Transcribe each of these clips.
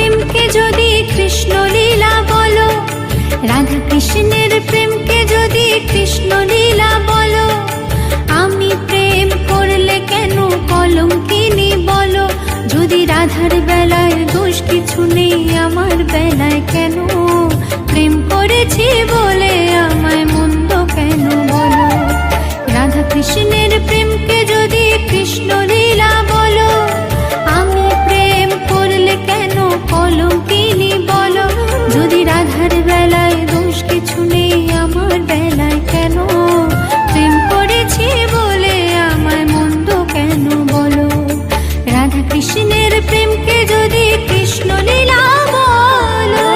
প্রেমকে যদি কৃষ্ণ লীলা বলো, রাধা কৃষ্ণের প্রেমকে যদি কৃষ্ণ লীলা বলো, আমি প্রেম করলে কেন কলঙ্কিনী বলো? যদি রাধার বেলায় দোষ কিছু নেই, আমার বেলায় কেন? প্রেম করেছি বলে আমায় মন্দ কেন বলো? রাধা কৃষ্ণের প্রেমকে যদি কৃষ্ণ লীলা বলো, আমি প্রেম করলে কেন কলঙ্কিনী বলো? যদি রাধার বেলায় দোষ কিছু নেই, আমার বেলায় কেন? প্রেম করেছি বলে আমায় মন্দ কেন বলো? রাধা কৃষ্ণের প্রেমকে যদি কৃষ্ণ লীলা বলো।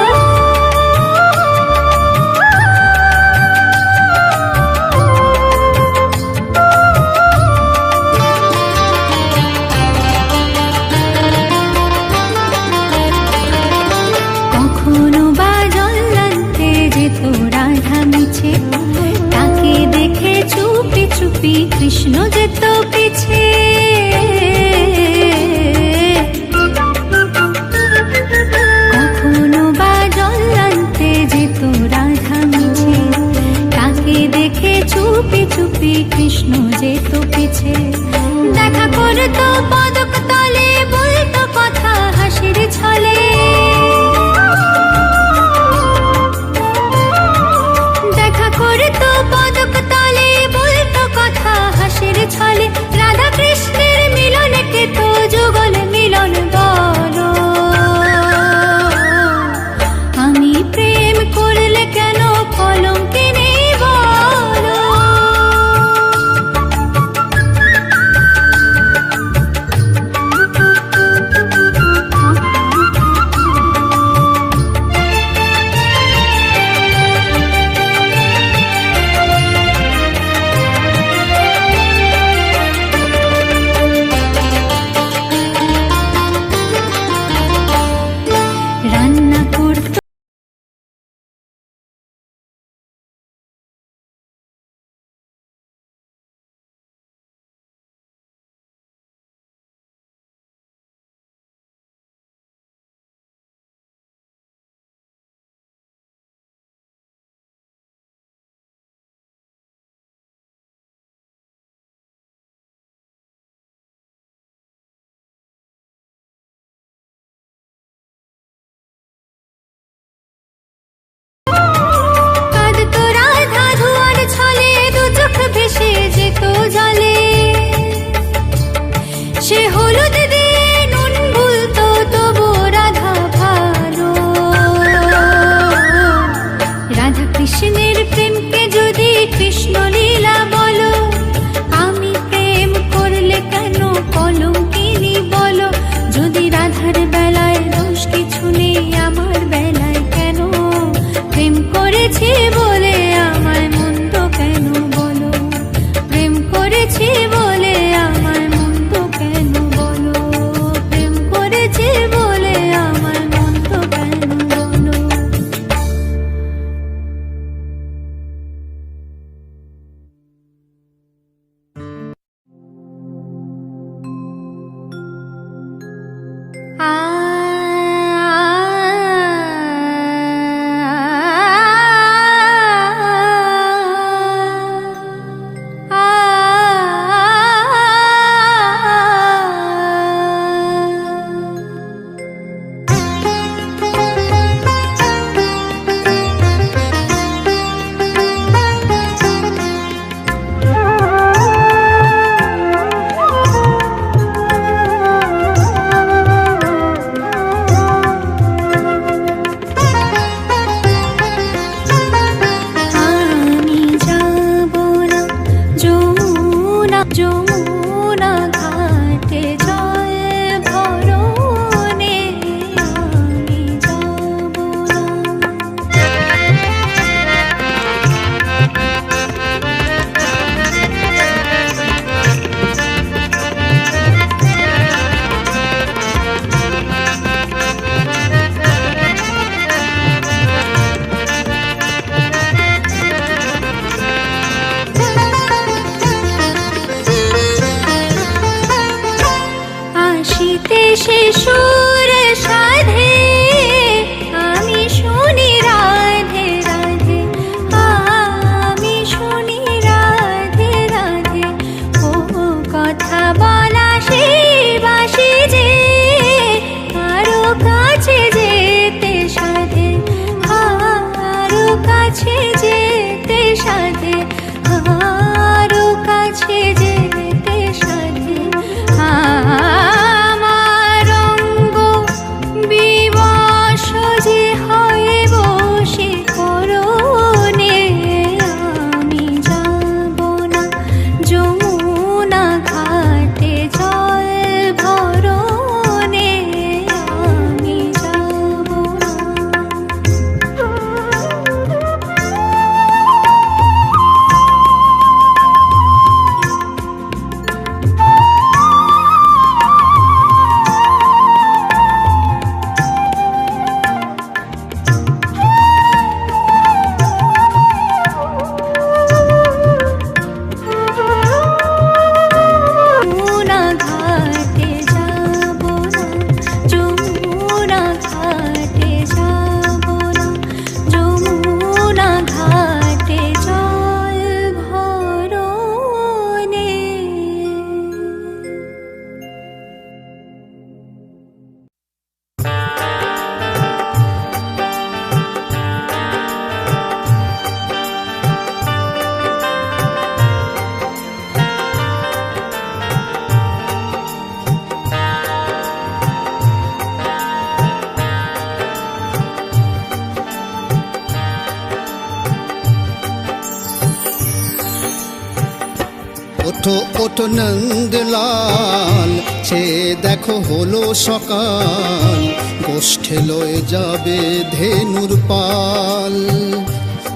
ওঠো ওঠো নন্দলাল, সে দেখো হলো সকাল, গোষ্ঠে লয়ে যাবে ধেনুর পাল।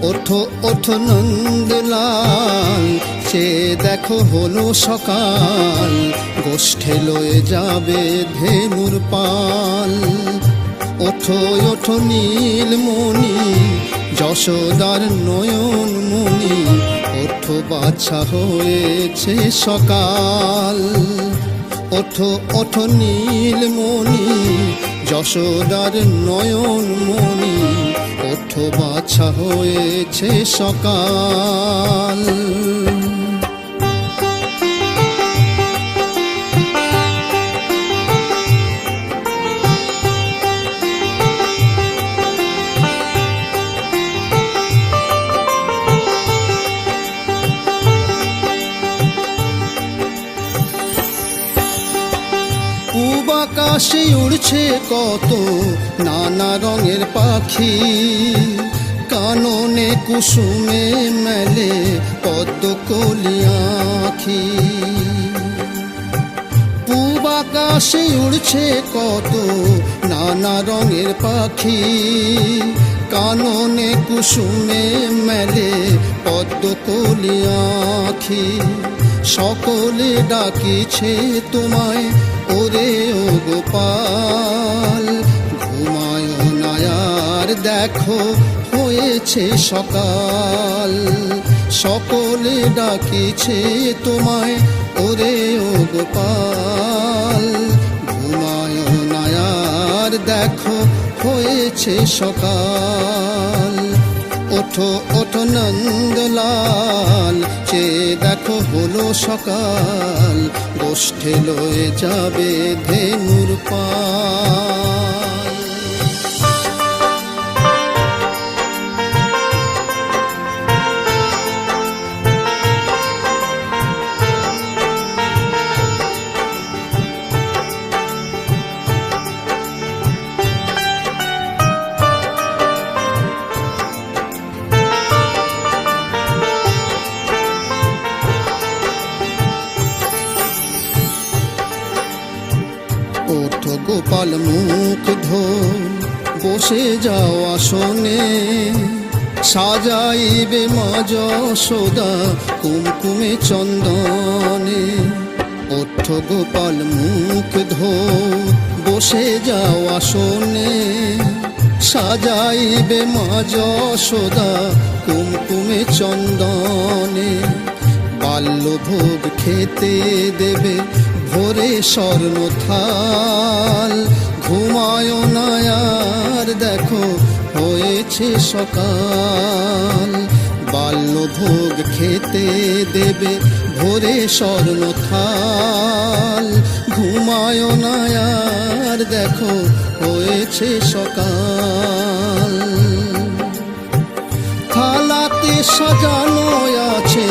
ওঠো ওঠো নন্দলাল, সে দেখো হলো সকাল, গোষ্ঠে লয়ে যাবে ধেনুর পাল। ওঠো ওঠো নীলমণি, যশোদার নয়ন মণি, ওঠো বাছা হয়েছে সকাল। ওঠো ওঠো নীলমণি, যশোদার নয়ন মণি, ওঠো বাছা হয়েছে সকাল। পূব আকাশে উড়ছে কত নানা রঙের পাখি, কাননে কুসুমে মেলে পদ্ম কলি আঁখি। পূব আকাশে উড়ছে কত নানা রঙের পাখি, কাননে কুসুমে মেলে পদ্ম কলি আঁখি। সকলে ডাকিছে তোমায় ওরে ও গোপাল, ঘুমায় না আর দেখো হয়েছে সকাল। সকলে ডাকিছে তোমায় ওরে ও গোপাল, ঘুমায় না আর দেখো হয়েছে সকাল। ওঠো ওঠো নন্দলাল, সে দেখো হলো সকাল, গোষ্ঠে লয়ে যাবে ধেনুর পাল। ওঠো গোপাল মুখ ধো, বসে যাও আসনে, সাজাইবে মা যশোদা কুমকুমে চন্দনে। ওঠো গোপাল মুখ ধো, বসে যাও আসনে, সাজাইবে মা যশোদা কুমকুমে চন্দনে। বাল্যভোগ খেতে দেবে ভোরে স্বর্ণ থাল, ঘুমায় না আর দেখো হয়েছে সকাল। বাল্যভোগ খেতে দেবে ভোরে স্বর্ণ থাল, ঘুমায় না আর দেখো হয়েছে সকাল। থালাতে সাজানো আছে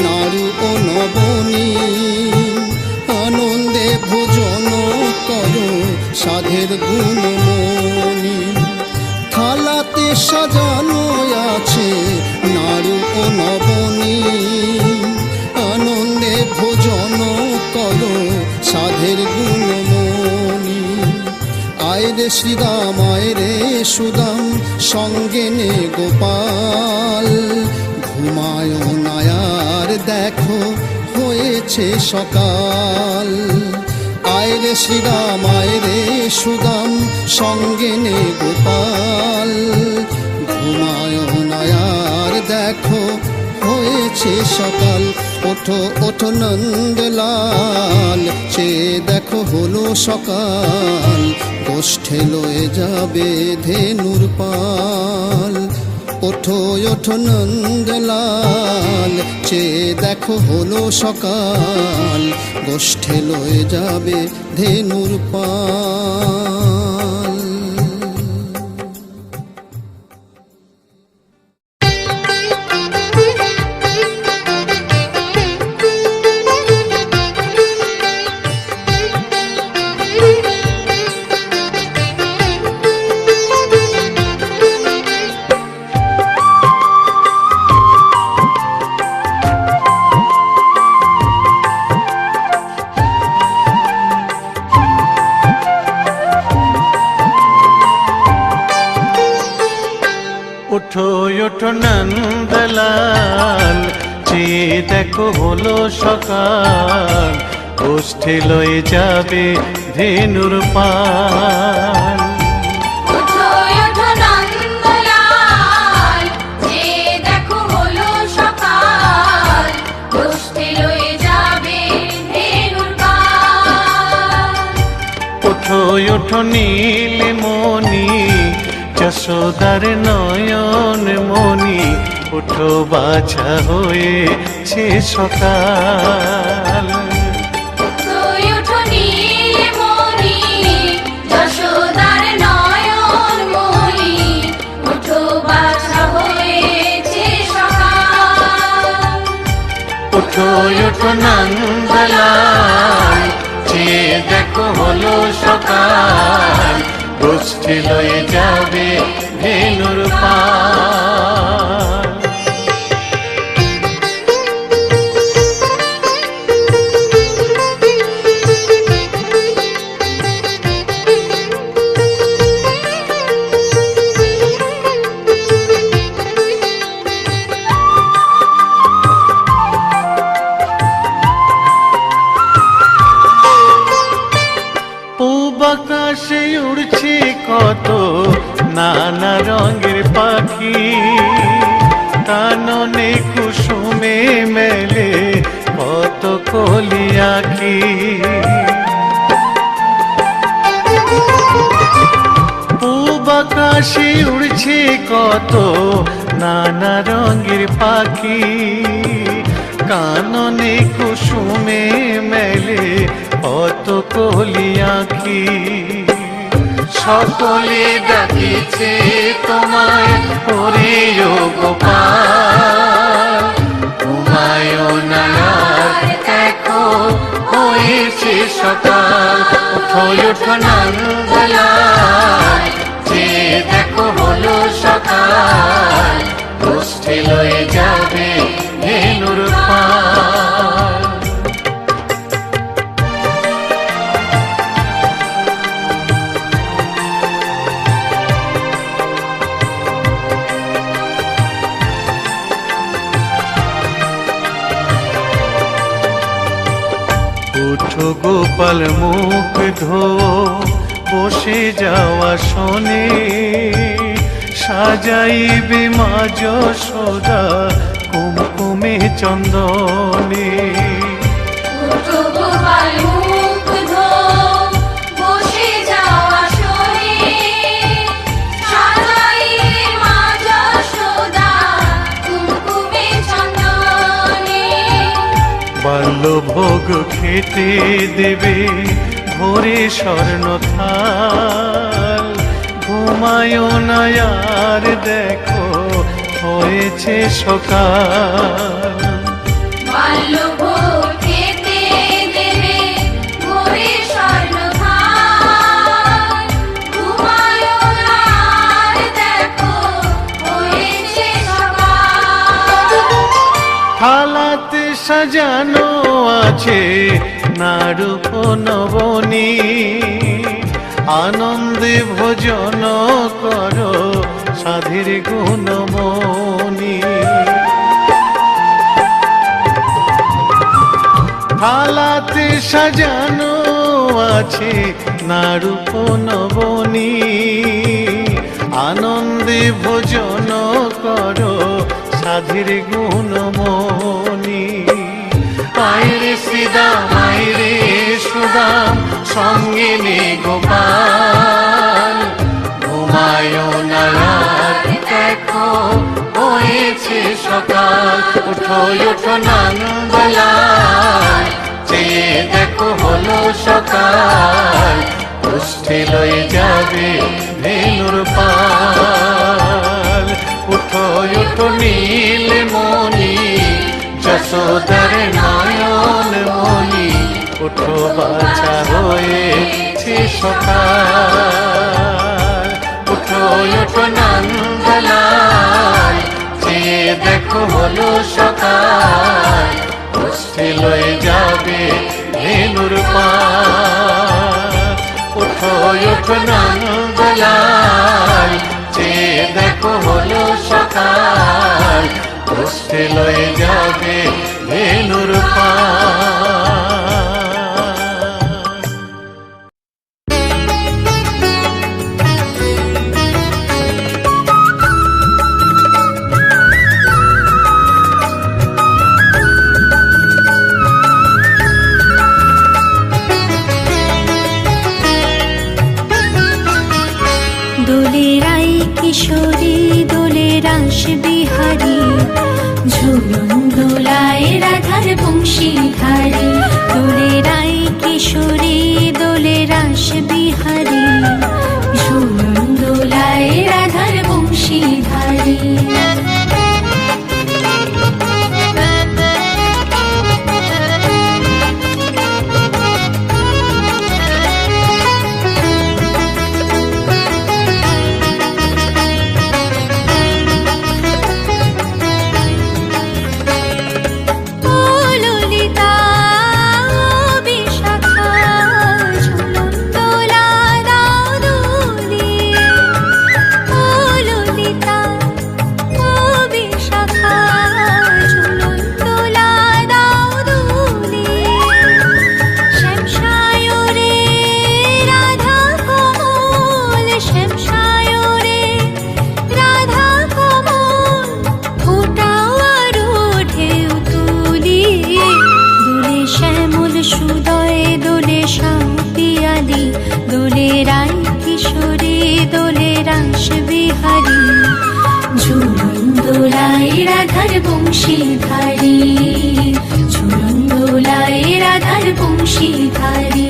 নাড়ু ও নবনী, আনন্দে ভোজন করো সাধের গুণমণি। থালাতে সাজানো আছে নাড়ু ও নবনী, আনন্দে ভোজন করো সাধের গুণমণি। আয়রে শ্রীরাম আয়রে সুদাম, সঙ্গে নে গোপাল, ঘুমায় না আর দেখো হয়েছে সকাল। আয়রে শ্রীরাম আয়রে সুদাম, সঙ্গে নে গোপাল, ঘুমায় না আর দেখো হয়েছে সকাল। ওঠো ওঠো নন্দলাল, সে দেখো হলো সকাল, গোষ্ঠে লয়ে যাবে ধেনুর পাল। ওঠো ওঠো নন্দলাল, সে দেখো হলো সকাল, গোষ্ঠে লয়ে যাবে ধেনুর পাল। উঠো উঠো নন্দলাল, চেয়ে দেখো হলো সকাল, গোষ্ঠী লয়ে যাবে ধেনুর পাল। ওঠো ওঠো নন্দলাল, যে দেখো হলো সকাল, গোষ্ঠী লয়ে যাবে ধেনুর পাল। উঠো উঠো নীলমণি, যশোদার নয়ন মণি, উঠো বাছা হয়েছে সকাল। ওঠো ওঠো নীলমণি, যশোদার নয়ন মণি, ওঠো বাছা হয়েছে সকাল। উঠো উঠো নন্দলাল, চেয়ে দেখো হলো সকাল, গোষ্ঠী লয়ে যাবে ধেনুর পাল। পূব আকাশে উড়ছে কত নানা রঙের পাখি, কাননে কুসুমে মেলে কত কলি আঁখি। পূব আকাশে উড়ছে কত নানা রঙের পাখি, কাননে কুসুমে মেলে কত কলি আঁখি। সকলে ডাকিছে তোমায় ওরে ও গোপাল, ঘুমায়ো না আর দেখো হয়েছে সকাল। উঠো উঠো নন্দলাল, যে দেখো হলো সকাল, গোষ্ঠী লয়ে যাবে ধেনুর পাল। উঠো গোপাল মুখ ধো, বসে যাওয়া শোনে, সাজাইবে মা যশোদা কুমকুমে চন্দনে। উঠো গোপাল মুখ ধো, বসে যাওয়া শোনে, সাজাইবে মা যশোদা কুমকুমে চন্দনে। বাল্যভোগ খেতে দেবে ভোরে স্বর্ণ থাল, ঘুমায়ো না আর দেখো হয়েছে সকাল। বাল্যভোগ খেতে দেবে ভোরে স্বর্ণ থাল, ঘুমায়ো না আর দেখো হয়েছে সকাল। থালাতে সাজানো আছে নারূপ নবনী, আনন্দে ভোজন করো সাধীর গুণমণি। থালাতে সাজানো আছে নারূপ নবনী, আনন্দে ভোজন করো সাধীর গুণমণি। আইরে শ্রীদাম আইরে সুদাম, সঙ্গে নে গোপাল, ঘুমায়ো না আর দেখো হয়েছে সকাল। উঠো উঠো নন্দলাল, চেয়ে দেখো হলো সকাল, গোষ্ঠী লয়ে যাবে ধেনুর পাল। উঠো উঠো নীলমণি, যশোদার নয়ন মণি, উঠো বাছা হয়েছে সকাল। উঠো উঠো নন্দলাল, চেয়ে দেখো হলো সকাল, গোষ্ঠী লয়ে যাবে ধেনুর পাল। উঠো উঠো নন্দলাল, চেয়ে দেখো হলো সকাল, সকাল, বসতে লয়ে যাবে ধেনুর পাল। দোলেরাই কিশোরী দোলে রাস বিহারী, ঝুলন দোলায় রাধার বংশীধারী। দোলেরাই কিশোরী দোলে রাস বিহারী, ঝুলন দোলায় রাধার বংশীধারী। দোলেরাই কিশোরী দোলে রাস বিহারী, ঝুলন দোলায় রাধার বংশীধারী। ঝুলন দোলায় রাধার বংশীধারী।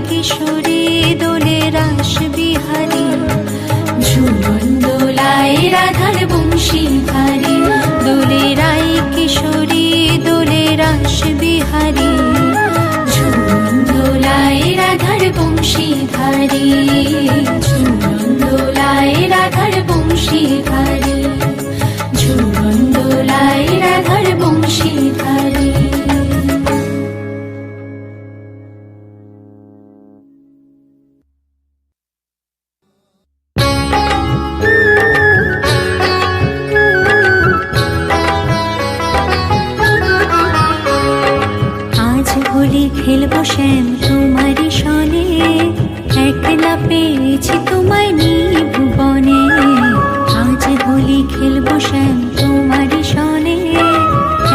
কিশোরী দোলে রাস বিহারী, ঝুলন দোলায় রাধার বংশীধারী। দোলেরাই কিশোরী দোলে রাস বিহারী, ঝুলন দোলায় রাধার বংশীধারী। ঝুলন দোলায় রাধার বংশীধারী। ঝুলন দোলায় রাধার বংশীধারী। খেলবো শ্যাম তোমারই সনে, একলা পেয়েছি তোমায় নিভুবনে। আজ হোলি খেলবো শ্যাম তোমারই সনে,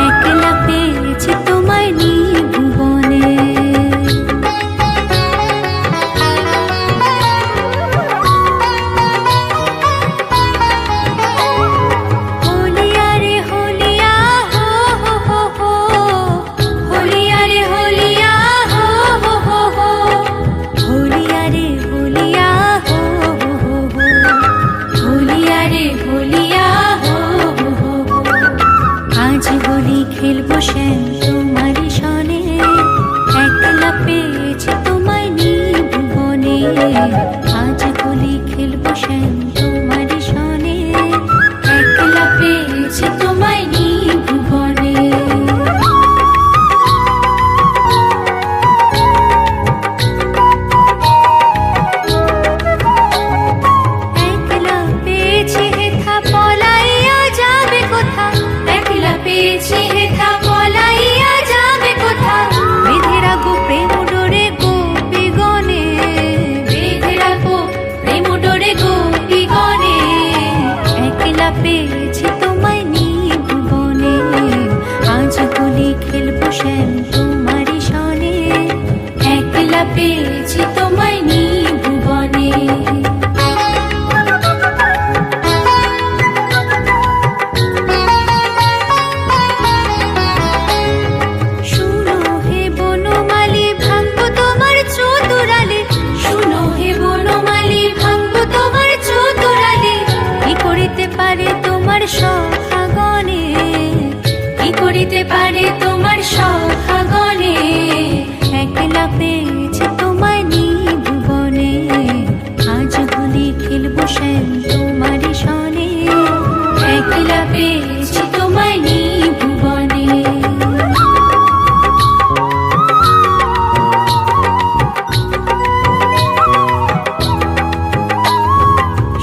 একলা পেয়েছি তোমায় নিভুবনে। খেলবো শ্যাম তোমারই সনে, একলা পেয়েছি তোমায় নিভুবনে। আজ হোলি খেলবো শ্যাম তোমারই সনে, একলা পেয়েছি তোমায় নিভুবনে। একলা পেয়েছি হেথা পলাইয়া যাবে কোথা, একলা পেয়েছি হেথা পলাইয়া যাবে কোথা। দিতে পারে তোমার সখাগণে, একলা পেয়েছে তোমায় নিভুবনে, আজ হোলি খেলবো শ্যাম তোমারই সনে, একলা পেয়েছি তোমায় নিভুবনে।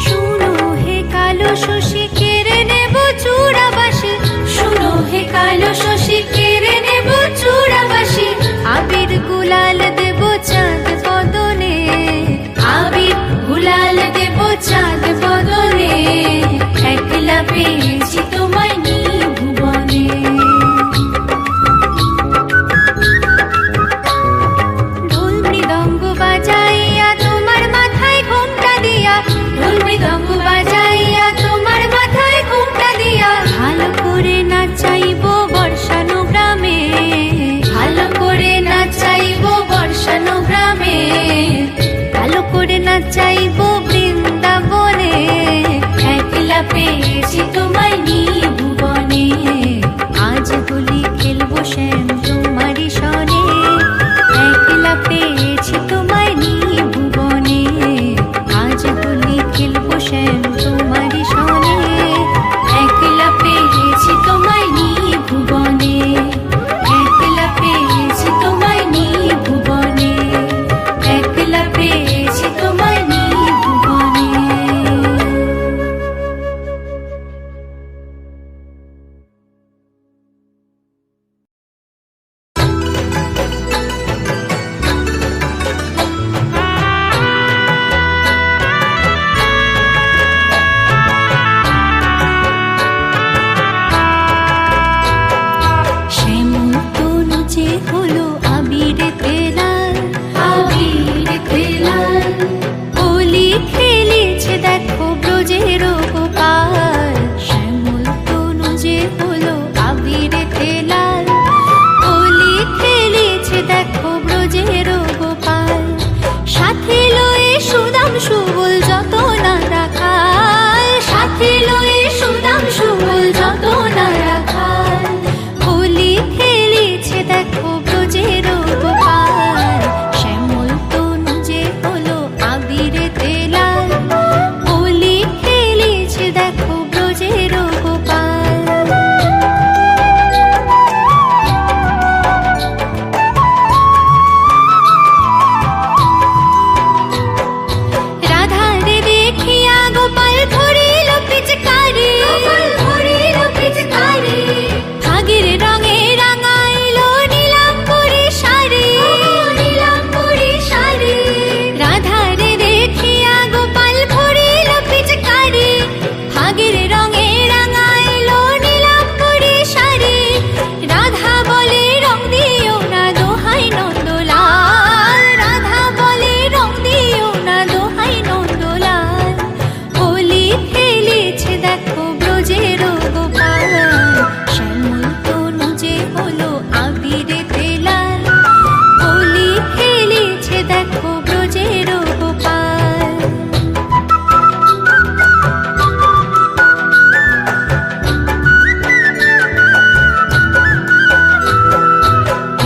শুনো হে কালো শশী কেড়ে নেব চূড়াবাসী, শুনো হে কালো শশী কেড়ে নেব চূড়াবাসী, আবির গুলাল দেব চাঁদ বদনে, আবির গুলাল দেব চাঁদ বদনে, একলা পেয়েছি তোমায় নিভুবনে। ঢোল মৃদঙ্গ বাজাইয়া তোমার মাথায় ঘোমটা দিয়া, ঢোল মৃদঙ্গ বাজাইয়া তোমার মাথায় ঘোমটা দিয়া, ভালো করে নাচাইবো বর্ষানো গ্রামে, ভালো করে নাচাইবো বর্ষানো গ্রামে, ভালো করে নাচাইবো বৃন্দাবনে, একলা পেয়েছি তোমায় নিভুবনে, আজ হোলি খেলবো শ্যাম তোমারই সনে, একলা পেয়েছি তোমায় নিভুবনে, আজ হোলি খেলবো শ্যাম তোমারই সনে, একলা পেয়েছি তোমায় নিভুবনে, একলা পেয়েছি তোমায় নিভুবনে, একলা পেয়েছি তোমায় নিভুবনে। শ্যামল তনু যে হলো আবিরেতে লাল, আবিরেতে লাল, হোলি খেলেছে দেখো ব্রজের গোপাল, শ্যামল তনু যে হলো আবিরেতে লাল, হোলি খেলেছে দেখো ব্রজের গোপাল, সাথে লয়ে সুদাম সুবল যত না রাখাল, সাথে লয়ে সুদাম সুবল যত না রাখাল, হোলি খেলেছে দেখো ব্রজের গোপাল, শ্যামল তনু যে হলো আবিরেতে লাল, হোলি খেলেছে দেখো ব্রজের গোপাল। রাধারে দেখিয়া গোপাল ধরিল পিচকারি, গোপাল ধরিল পিচকারি, ভাগের রঙে রাঙাইল নীলাম্বরী শাড়ি, নীলাম্বরী শাড়ি, রাধারে দেখিয়া গোপাল ধরিল পিচকারি, ভাগের রঙে রাঙাইল নীলাম্বরী শাড়ি, রাধা বলে রং দিও না দোহাই নন্দলাল, রাধা বলে রং দিও না দোহাই নন্দলাল, হোলি খেলেছে দেখো ব্রজের গোপাল, শ্যামল তনু যে হলো আবিরেতে লাল, হোলি খেলেছে দেখো ব্রজের গোপাল।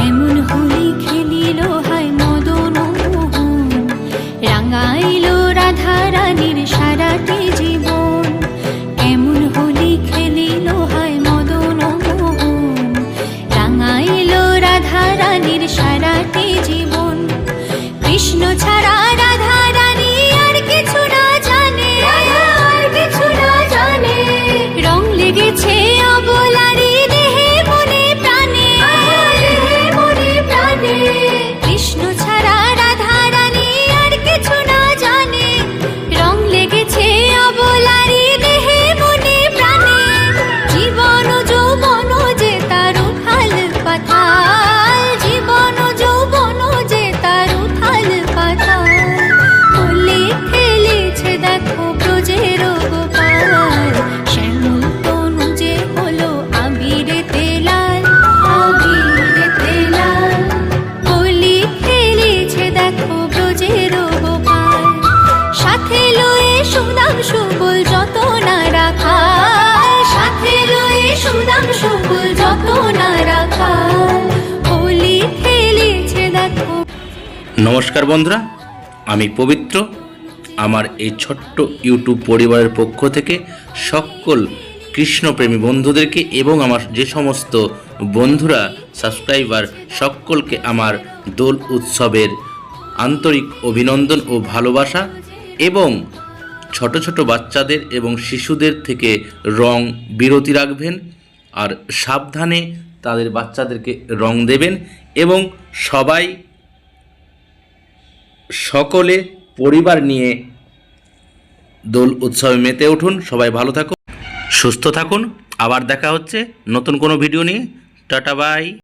এমন হোলি খেলিল হায় মদন মোহন, রাঙাইল রাধা রানীর সারাটি জীবন, এমন হোলি খেলিল হায় মদন মোহন, রাঙাইল রাধা রানীর সারাটি জীবন, কৃষ্ণ ছাড়া রাধা রানী আর কিছু না জানে, আর কিছু না জানে, রং লেগেছে অবলারি দেহে মনে প্রাণে, দেহে মনে প্রাণে, কৃষ্ণ ছাড়া রাধা রানী আর কিছু না জানে, রং লেগেছে অবলারি দেহে মনে প্রাণে, জীবন যৌবন যে তার উথাল পাথাল, জীবন যৌবন যে তার উথাল পাথাল, নমস্কার বন্ধুরা, আমি পবিত্র। আমার এই ছোট্ট ইউটিউব পরিবারের পক্ষ থেকে সকল কৃষ্ণপ্রেমী বন্ধুদেরকে এবং আমার যে সমস্ত বন্ধুরা সাবস্ক্রাইবার সকলকে আমার দোল উৎসবের আন্তরিক অভিনন্দন ও ভালোবাসা। এবং ছোট ছোট বাচ্চাদের এবং শিশুদের থেকে রং বিরতি রাখবেন আর সাবধানে তাদের বাচ্চাদেরকে রং দেবেন এবং সবাই সকলে পরিবার নিয়ে দোল উৎসবে মেতে উঠুন। সবাই ভালো থাকুন, সুস্থ থাকুন। আবার দেখা হচ্ছে নতুন কোনো ভিডিও নিয়ে। Tata bye.